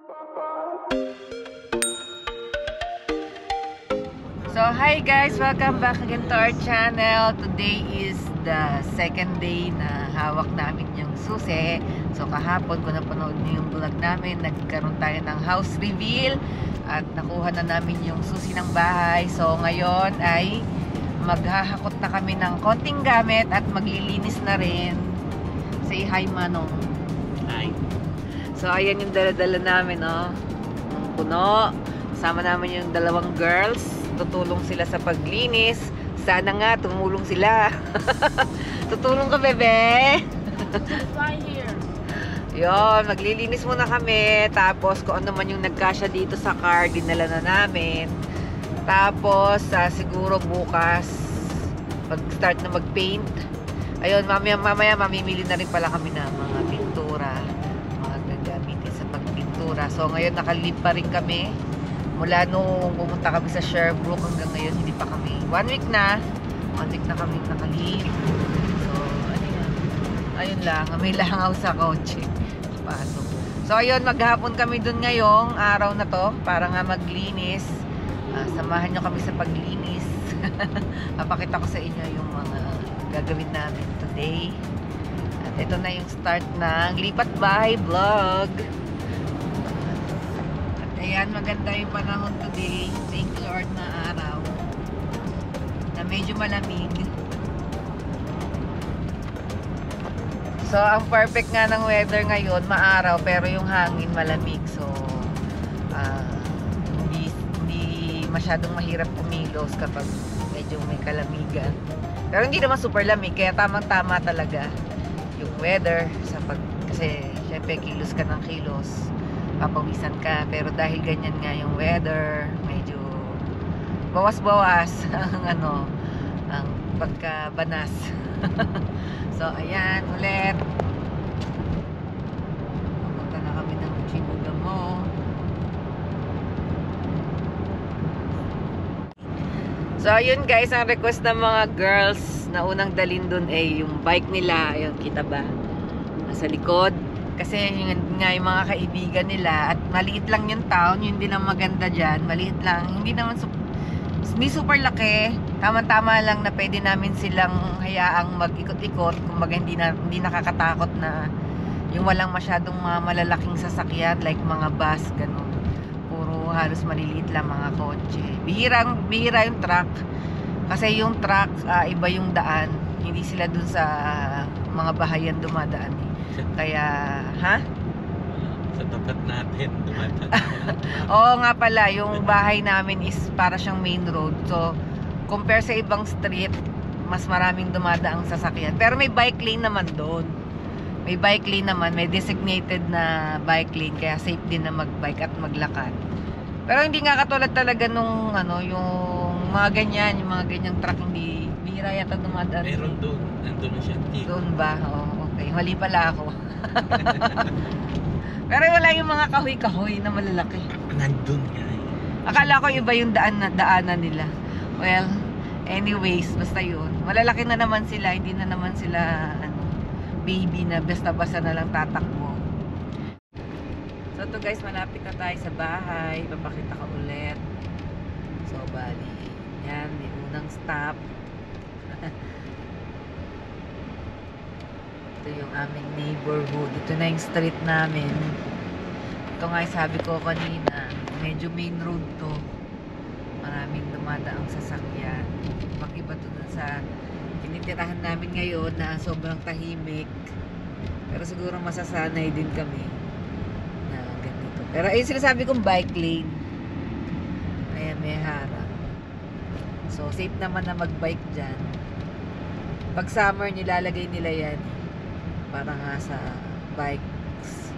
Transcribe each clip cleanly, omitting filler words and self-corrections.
So hi guys, welcome back again to our channel. Today is the second day na hawak namin yung susi. So kahapon, kung napanood niyo yung vlog namin, nagkaroon tayo ng house reveal at nakuha na namin yung susi ng bahay. So ngayon ay maghahakot na kami ng konting gamit at maglilinis na rin. Say hi Manong. Hi. So ayan yung dala-dala namin, no? Puno. Kasama namin yung dalawang girls. Tutulong sila sa paglinis. Sana nga tumulong sila. Tutulong ka, bebe. Right here. Yon, maglilinis muna kami. Tapos kung ano man yung nagkasya dito sa car, dinala na namin. Tapos siguro bukas pag start na mag-paint. Ayun, mamaya mamimili na rin pala kami ng mga pintura, mga gagamitin sa pagpintura. So ngayon nakalib pa rin kami. Mula nung pumunta kami sa Sherbrooke hanggang ngayon, hindi pa kami. 1 week na kami nakalib. So, ano yan? Ayun lang, may langaw sa kotse. Pasok. So, ayun, maghapon kami dun ngayong araw na to para nga maglinis. Samahan nyo kami sa paglinis. Papakita ko sa inyo yung mga gagawin namin today. At ito na yung start ng Lipat Bahay Vlog. Ayan, maganda yung panahon today. Thank you Lord na araw. Na medyo malamig. So, ang perfect nga ng weather ngayon, maaraw, pero yung hangin malamig. So, hindi masyadong mahirap kumilos kapag medyo may kalamigan. Pero hindi naman super lamig, kaya tamang-tama talaga yung weather. Kasi, syempre, kilos ka ng kilos. Papawisan ka, pero dahil ganyan nga yung weather, medyo bawas-bawas ang ang pagkabanas. So ayan ulit, pupunta na kami ng Chibougamau. So ayun guys, ang request ng mga girls na unang dalhin dun ay yung bike nila. Ayun, kita ba? Nasa likod. Kasi yun nga yung mga kaibigan nila at maliit lang yung town, yun din ang maganda dyan, maliit lang, hindi naman hindi super laki, tama-tama lang na pwede namin silang hayaang mag-ikot-ikot, kumbaga hindi nakakatakot na yung walang masyadong malalaking sasakyan like mga bus, ganun. Puro halos maliliit lang mga kotse. Bihira yung truck, kasi yung truck iba yung daan, hindi sila dun sa mga bahayan dumadaan eh. Kaya, ha? Sa tapat natin, dumadaan. Oo nga pala, yung bahay namin is para siyang main road. So, compare sa ibang street, mas maraming dumadaang sasakyan. Pero may bike lane naman doon. May bike lane naman, may designated na bike lane. Kaya safe din na magbike at maglakad. Pero hindi nga katulad talaga nung, yung mga ganyan, yung mga ganyang truck, hindi bihira yata dumadaan. Meron doon, nandun na siya. Doon ba? Oo. Okay, mali pala ako. Pero wala yung mga kahoy-kahoy na malalaki. Nandun nga eh. Akala ko iba yung daanan nila. Well, anyways, basta yun. Malalaki na naman sila, hindi na naman sila baby na basta-basta na lang tatakbo. So to guys, malapit na tayo sa bahay. Papakita ko ulit. So bali, yan, may unang stop. Ito yung aming neighborhood. Ito na yung street namin. Ito nga sabi ko kanina, medyo main road to. Maraming dumadaang sasakyan. Mag-iba to dun sa tinitirahan namin ngayon na sobrang tahimik. Pero siguro masasanay din kami na ganito. Pero ayun sinasabi kong bike lane. Ayan, may harang. So safe naman na mag-bike dyan. Pag summer, nilalagay nila yan para nga sa bikes.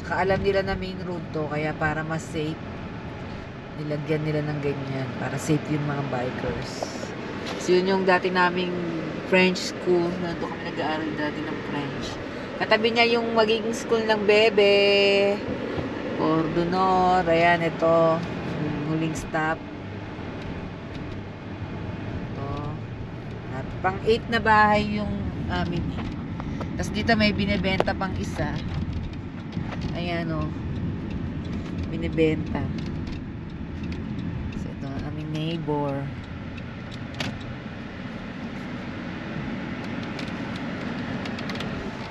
Kaalam nila na main road to, kaya para mas safe, nilagyan nila ng ganyan para safe yung mga bikers. So yun yung dati naming French school, nandun kami nag-aaral dati ng French. Katabi niya yung magiging school ng bebe, Ordonor. Ayan, ito yung huling stop. Ito pang 8 na bahay yung amin eh. Tapos dito may binebenta pang isa. Ayan o. binibenta. So, ito ang aming neighbor.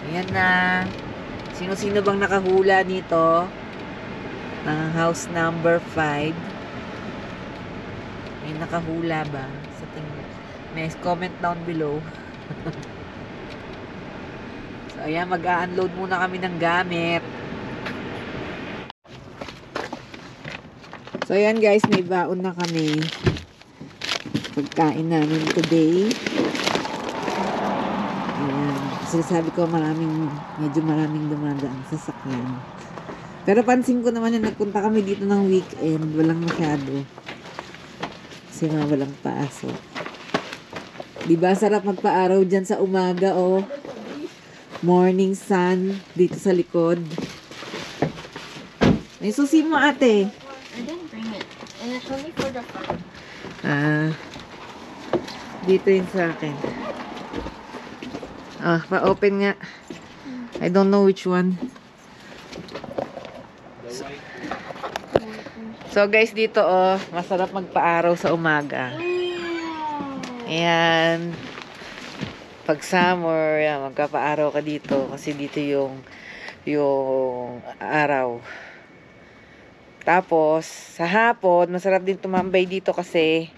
Ayan na. Sino-sino bang nakahula nito? Ng house number 5. May nakahula ba? Sa tingin. May comment down below. So, ayan. Mag-a-unload muna kami ng gamit. So, ayan guys. May baon na kami. Pagkain namin today. Ayan. Kasi sabi ko medyo maraming dumadaan sa sasakyan. Pero pansin ko naman na nagpunta kami dito ng weekend. Walang masyado. Kasi nga walang pasok. Diba sarap magpa-araw dyan sa umaga, oh. Morning sun dito sa likod. May susi mo, ate. I didn't bring it. And it's only for the farm. Dito yun sa akin. Pa-open nga. I don't know which one. So guys, dito masarap magpa-araw sa umaga. Ayan. Pag summer, yan, magpapa-araw ka dito kasi dito yung araw. Tapos, sa hapon, masarap din tumambay dito kasi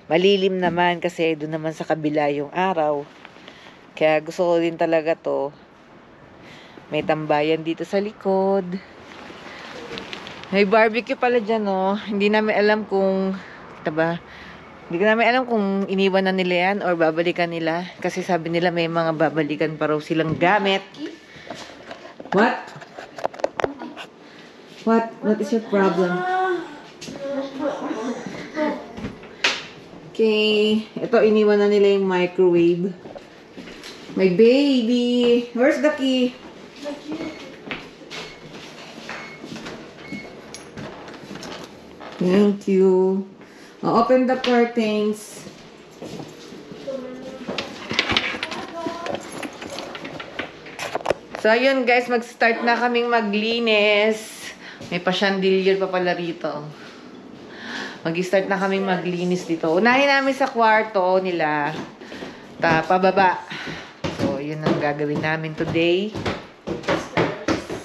malilim naman kasi doon naman sa kabila yung araw. Kaya gusto ko din talaga to. May tambayan dito sa likod. May barbecue pala dyan, oh. Hindi namin alam kung, hindi namin alam kung iniwan na nila yan or babalikan nila. Kasi sabi nila may mga babalikan pa raw silang gamit. What? What is your problem? Okay. Ito, iniwan na nila yung microwave. My baby! Where's the key? Thank you. Open the curtains. So, ayun guys, mag-start na kaming maglinis. May pa-chandelier pa pala rito. Mag-start na kaming maglinis dito. Unahin namin sa kwarto nila. Pababa. So, yun ang gagawin namin today.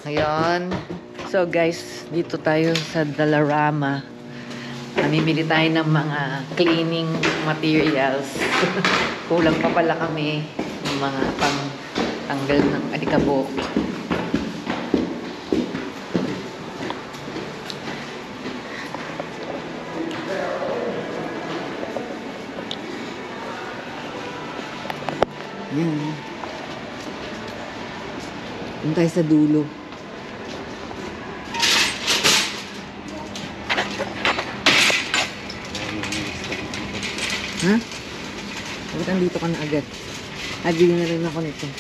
Ayun. So, guys, dito tayo sa Dollarama. Namimili tayo ng mga cleaning materials. Kulang pa pala kami ng mga pang-tanggal ng alikabok. Yan. Doon tayo sa dulo. Ha? Bakit andito ka na agad? Bili na rin ako nito.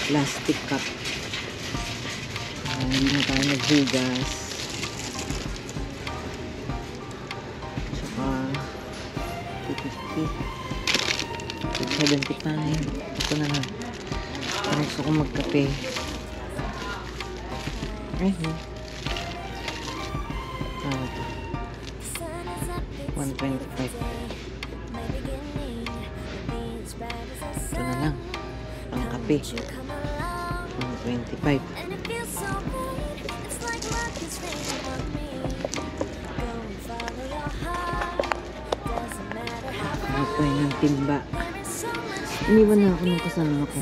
Plastic cup. Hindi na tayo naghugas. Tsaka 250. 275. Ito na lang. Parang gusto ko magkape. Ay, no. 125. Ito na lang. Ang kape. 125. Ano po yun ng timba. Iniwan na ako ng kasama ko.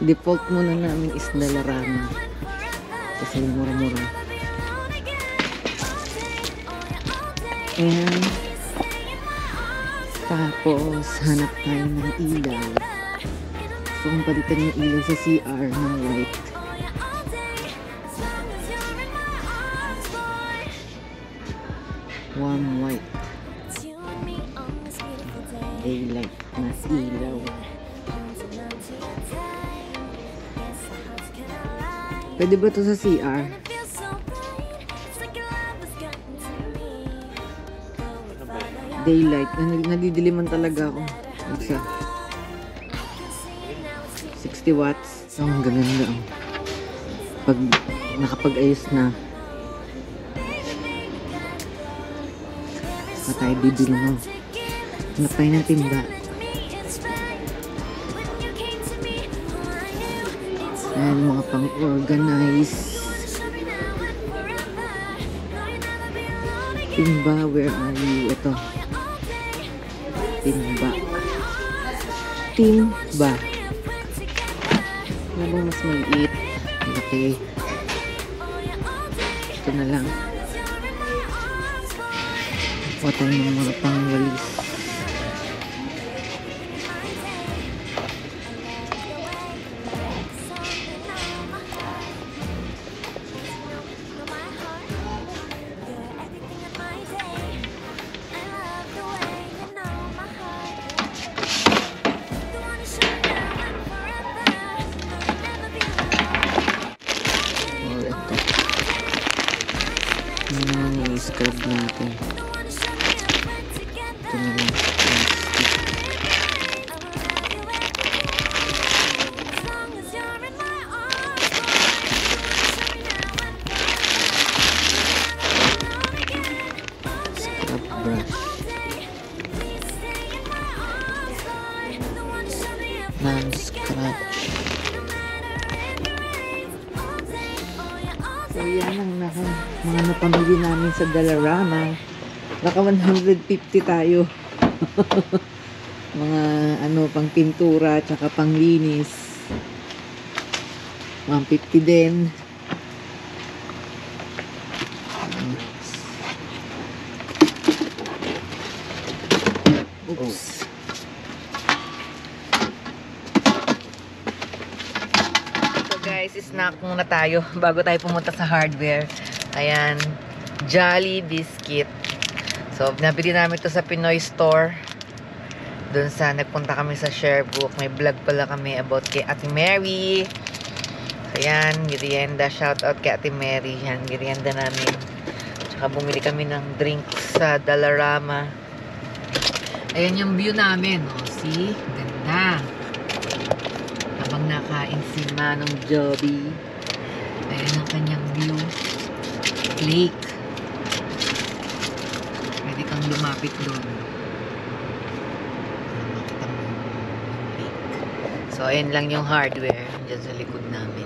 Default muna namin is Dollarama kasi mura-mura. Ayan. Tapos hanap tayo ng ilaw. So kung palitan yung ilaw sa CR ng white. Warm white. Daylight na ilaw. Pwede ba ito sa CR? daylight. Nadidiliman talaga ako. Isa. 60 watts. Oh, ang gaganda. Oh. Pag nakapag-ayos na. Tayo bibili mo. Hanap tayo ng timba. Ayan, mga pang-organize. Timba, where are you? Ito. Timba. Timba. Ano bang mas maliit? Okay. Ito na lang. Kuha tayo ng mga pang-walis. I-scrub natin. Ito na lang. Scrub brush. Non-scratch. So yan ang mga napamili namin sa Dollarama. Baka 150 tayo. Mga ano, pang pintura tsaka pang linis. 150 din. Oops. So guys, snack muna tayo bago tayo pumunta sa hardware. Ayan, Jolly Biscuit. So, nabili namin to sa Pinoy Store. Doon sa, nagpunta kami sa Sherbrooke. May vlog pala kami about kay Ate Mary. Ayan, merienda. Shout out kay Ate Mary. Yan, merienda namin. Tsaka bumili kami ng drinks sa Dollarama. Ayan yung view namin. Oh, see? Ganda. Habang nakain si Manong Joby. Ayan ang kanyang view. Lake. Pwede kang lumapit doon. Makita mo yung lake. So, ayan lang yung hardware. Diyan sa likod namin.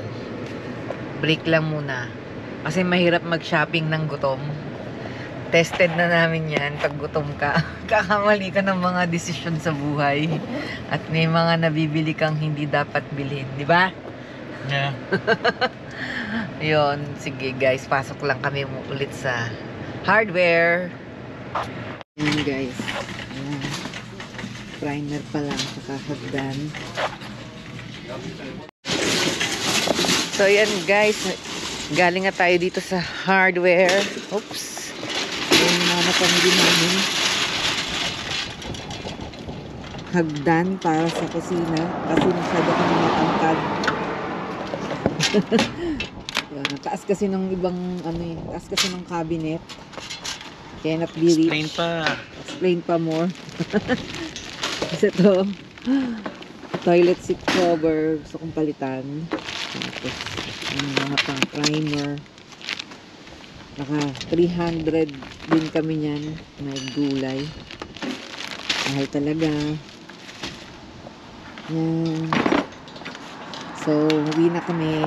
Break lang muna. Kasi mahirap mag-shopping ng gutom. Tested na namin yan. Pag gutom ka, kakamali ka ng mga desisyon sa buhay. At may mga nabibili kang hindi dapat bilhin. Di ba? Yeah. Yun, sige guys, pasok lang kami ulit sa hardware. Ayan guys, ayan. Primer pa lang, saka hagdan. So ayan guys, galing na tayo dito sa hardware. Oops, ayan yung mga napamili namin. Hagdan para sa kusina, kasi masyado kami matangkad. Taas kasi ng ibang ano eh, taas kasi ng cabinet. Cannot be reached. Explain pa more. Kasi ito, toilet seat cover, gusto kong palitan. Tapos, mga pang primer. Naka 300 din kami niyan. May gulay. Mahal talaga. Yan. So, uwi na kami.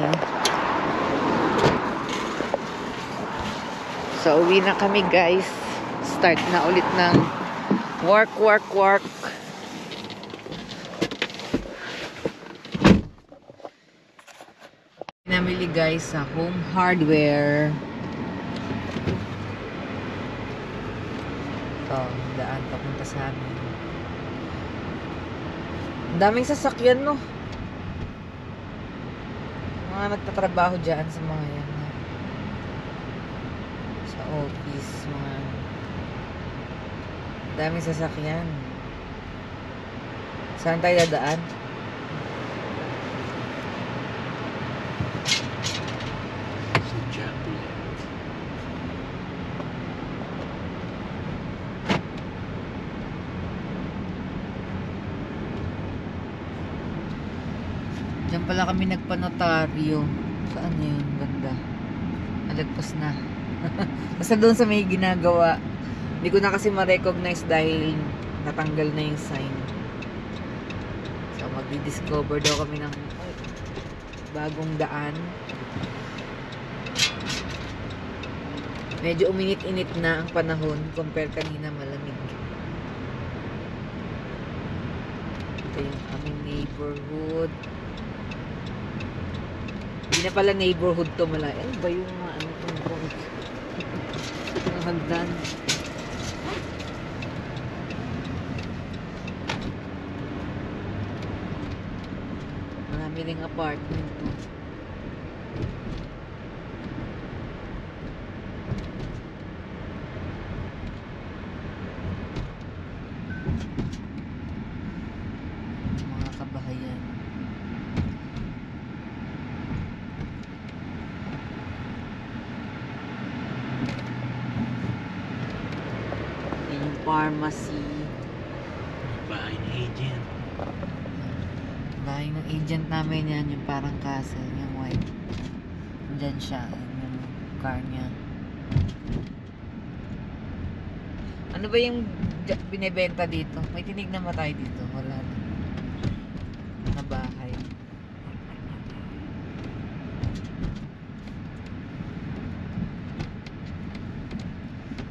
So, uwi na kami guys. Start na ulit ng work. Namili guys sa home hardware. Ito, daan papunta sa amin. Ang daming sasakyan no. Mga nagtatrabaho dyan sa mga yan. Office, mga daming sasakyan. Saan tayo dadaan? Sa Joplin. Diyan pala kami nagpanotaryo. Saan na yun? Banda. Nalagpas na. Basta doon sa may ginagawa. Hindi ko na kasi ma-recognize dahil natanggal na yung sign. So magdi-discover daw kami ng bagong daan. Medyo uminit-init na ang panahon compare kanina malamig. Ito yung aming neighborhood. Hindi na pala neighborhood to mala. Ano ba yung mga ano yung hagdan? Marami ring apartment to. Mga kabahayan. Yan yung pharmacy. Bahay ni agent. Bahay ng agent namin yan, yung parang castle, yung white. Diyan siya, yung car niya. Ano ba yung binebenta dito? May tinignan ba tayo dito? Wala na. Na bahay.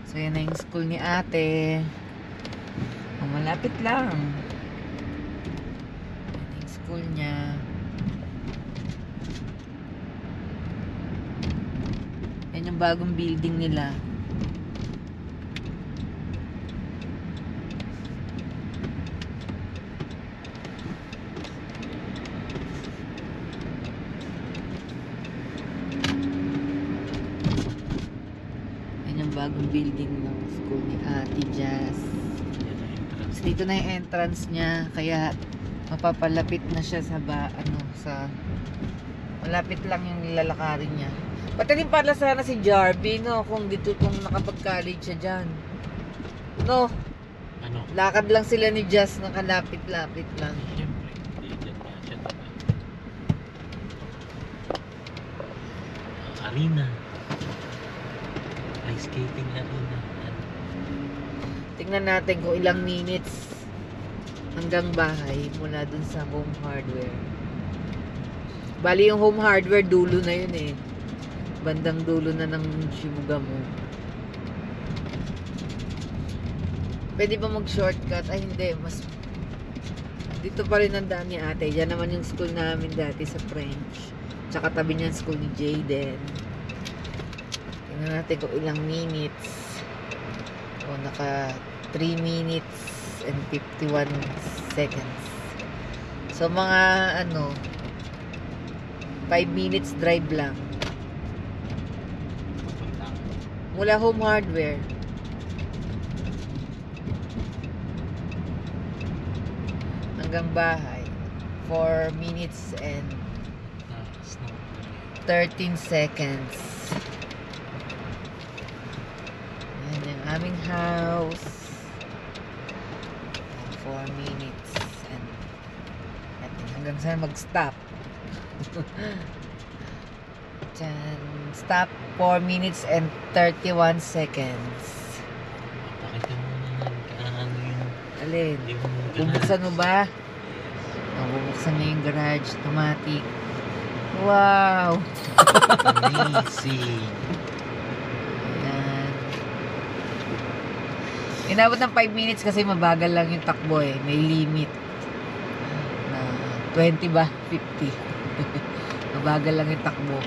So yan na yung school ni ate. Oh, malapit lang. Yan yung school niya. Yan yung bagong building nila. Yan yung bagong building ng school ni Ate Jazz. Yan ang entrance. So, dito na yung entrance niya, kaya mapapalapit na siya sa malapit lang yung nilalakarin niya. Pati rin pala sana si Jarby, no, kung dito kung nakapag-college siya dyan. No, Ano? lakad lang sila ni Jazz, nakalapit-lapit lang. Siyempre, hindi dyan nga siya taga. Arena. Ice skating arena. Yan. Tingnan natin kung ilang minutes hanggang bahay mula dun sa Home Hardware. Bali yung Home Hardware dulo na yun eh. Bandang dulo na ng Shibugamo. Pwede ba mag-shortcut? Ay hindi, mas dito pa rin ang daan ni ate. Diyan naman yung school namin dati sa French. Tsaka tabi niyan school ni Jayden. Tingnan natin kung ilang minutes. O naka 3 minutes and 51 seconds. So mga ano 5 minutes drive lang. Papunta. Mula Home Hardware. Hanggang bahay. 4 minutes and Taas na. 13 seconds. Yan yung aming house. 4 minutes and hanggang saan mag-stop. Diyan. Stop 4 minutes and 31 seconds. Pakita mo naman ano yung Alin? yung Bubuksan mo ba? Oh, bubuksan na yung garage. Automatic. Wow! amazing. Ayan. Inabot ng 5 minutes kasi mabagal lang yung takbo eh. May limit. Na 20 ba? 50. Mabagal lang yung takbo.